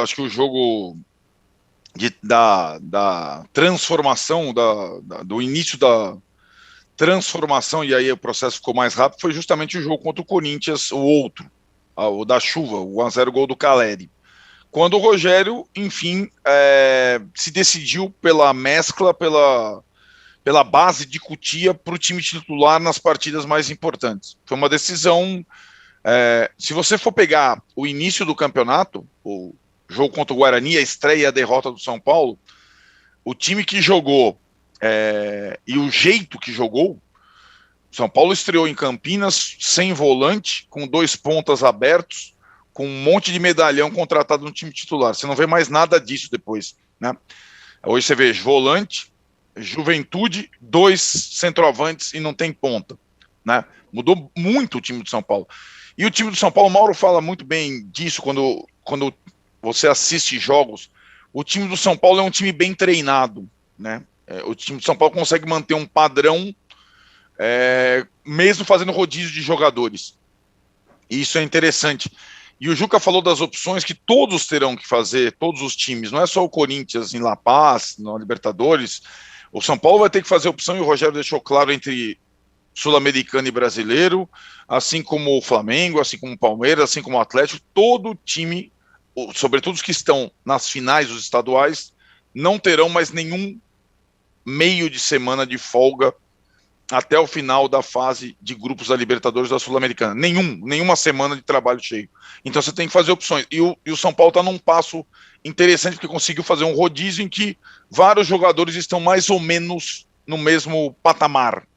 Acho que o jogo da transformação, do início da transformação, e aí o processo ficou mais rápido, foi justamente o jogo contra o Corinthians, o outro, o da chuva, o 1-0 gol do Caleri. Quando o Rogério, enfim, se decidiu pela mescla, pela base de Cotia para o time titular nas partidas mais importantes. Foi uma decisão. Se você for pegar o início do campeonato, o jogo contra o Guarani, a estreia e a derrota do São Paulo, o time que jogou e o jeito que jogou, São Paulo estreou em Campinas sem volante, com 2 pontas abertos, com um monte de medalhão contratado no time titular. Você não vê mais nada disso depois, né? Hoje você vê volante, Juventude, 2 centroavantes e não tem ponta, né? Mudou muito o time do São Paulo. E o time do São Paulo, o Mauro fala muito bem disso quando você assiste jogos. O time do São Paulo é um time bem treinado, né? O time do São Paulo consegue manter um padrão mesmo fazendo rodízio de jogadores. E isso é interessante. E o Juca falou das opções que todos terão que fazer, todos os times, não é só o Corinthians em La Paz, na Libertadores. O São Paulo vai ter que fazer opção, e o Rogério deixou claro, entre sul-americano e brasileiro, assim como o Flamengo, assim como o Palmeiras, assim como o Atlético, todo time, sobretudo os que estão nas finais dos estaduais, não terão mais nenhum meio de semana de folga até o final da fase de grupos da Libertadores da Sul-Americana. Nenhuma semana de trabalho cheio. Então você tem que fazer opções. E o São Paulo está num passo interessante, porque conseguiu fazer um rodízio em que vários jogadores estão mais ou menos no mesmo patamar.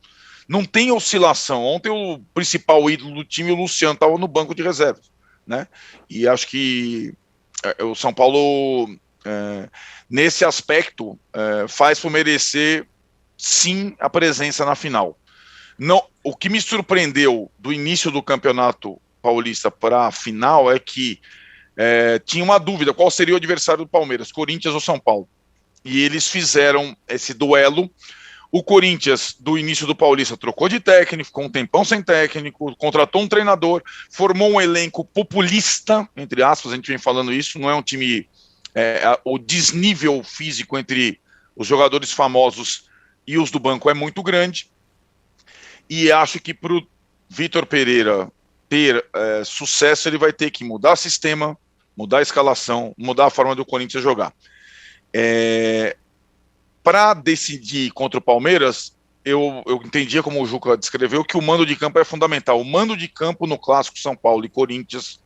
Não tem oscilação. Ontem o principal ídolo do time, o Luciano, estava no banco de reservas, né? E acho que o São Paulo, nesse aspecto, faz por merecer, sim, a presença na final. Não, o que me surpreendeu do início do Campeonato Paulista para a final é que tinha uma dúvida: qual seria o adversário do Palmeiras, Corinthians ou São Paulo? E eles fizeram esse duelo. O Corinthians, do início do Paulista, trocou de técnico, ficou um tempão sem técnico, contratou um treinador, formou um elenco populista, entre aspas, a gente vem falando isso, não é um time... o desnível físico entre os jogadores famosos e os do banco é muito grande, e acho que para o Vitor Pereira ter sucesso, ele vai ter que mudar sistema, mudar a escalação, mudar a forma do Corinthians jogar. Para decidir contra o Palmeiras, eu entendia, como o Juca descreveu, que o mando de campo é fundamental. O mando de campo no clássico São Paulo e Corinthians,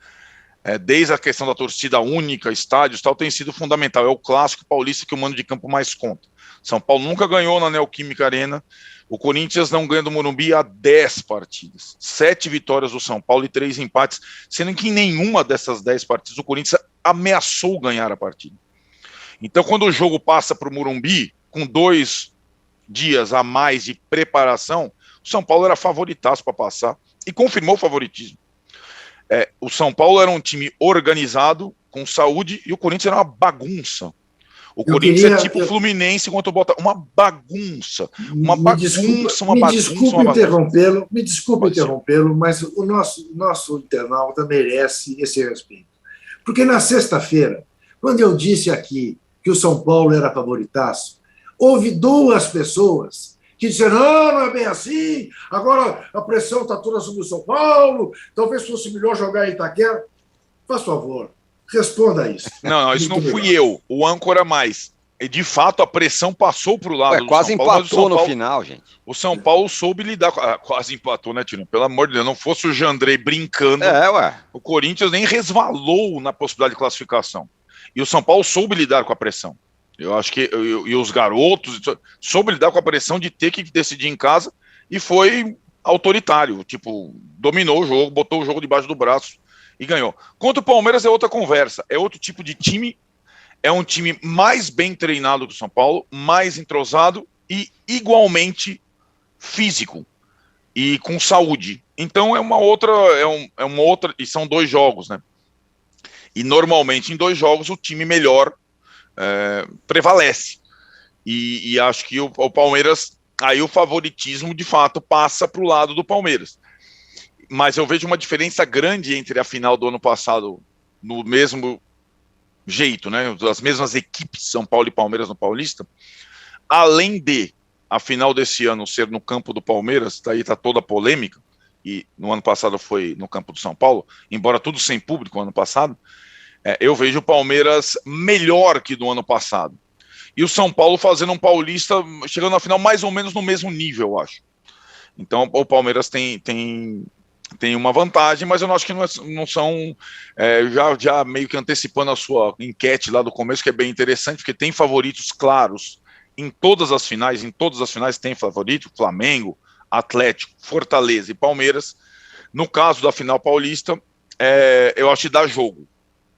desde a questão da torcida única, estádios, tal, tem sido fundamental. É o clássico paulista que o mando de campo mais conta. São Paulo nunca ganhou na Neoquímica Arena. O Corinthians não ganha do Morumbi há 10 partidas. 7 vitórias do São Paulo e 3 empates, sendo que em nenhuma dessas 10 partidas o Corinthians ameaçou ganhar a partida. Então, quando o jogo passa para o Morumbi, com 2 dias a mais de preparação, o São Paulo era favoritaço para passar e confirmou o favoritismo. O São Paulo era um time organizado, com saúde, e o Corinthians era uma bagunça. O Corinthians é tipo Fluminense contra o Botafogo. Uma bagunça. Me desculpe interrompê-lo, mas o nosso internauta merece esse respeito. Porque na sexta-feira, quando eu disse aqui que o São Paulo era favoritaço, houve 2 pessoas que disseram: não é bem assim, agora a pressão está toda sobre o São Paulo, talvez fosse melhor jogar em Itaquera. Faz favor, responda a isso. Não, isso não fui eu, o âncora mais. E de fato a pressão passou para o lado do quase São Paulo. Quase empatou no final, gente. O São Paulo soube lidar com... quase empatou, né, Tino? Pelo amor de Deus, não fosse o Jandrei brincando, o Corinthians nem resvalou na possibilidade de classificação. E o São Paulo soube lidar com a pressão. Eu acho que e os garotos soube lidar com a pressão de ter que decidir em casa, e foi autoritário, tipo, dominou o jogo, botou o jogo debaixo do braço e ganhou. Contra o Palmeiras é outra conversa, é outro tipo de time, é um time mais bem treinado que o São Paulo, mais entrosado e igualmente físico e com saúde. Então é uma outra, e são 2 jogos, né? E normalmente em 2 jogos o time melhor prevalece. E acho que o Palmeiras, aí o favoritismo de fato passa para o lado do Palmeiras. Mas eu vejo uma diferença grande entre a final do ano passado, no mesmo jeito, né? As mesmas equipes, São Paulo e Palmeiras no Paulista, além de a final desse ano ser no campo do Palmeiras, daí tá toda a polêmica, e no ano passado foi no campo do São Paulo, embora tudo sem público no ano passado, eu vejo o Palmeiras melhor que do ano passado. E o São Paulo fazendo um Paulista, chegando na final mais ou menos no mesmo nível, eu acho. Então o Palmeiras tem uma vantagem, mas eu não acho que não são, já meio que antecipando a sua enquete lá do começo, que é bem interessante, porque tem favoritos claros em todas as finais tem favorito, Flamengo, Atlético, Fortaleza e Palmeiras. No caso da final paulista, eu acho que dá jogo.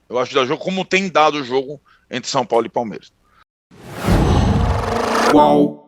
Eu acho que dá jogo como tem dado o jogo entre São Paulo e Palmeiras. Qual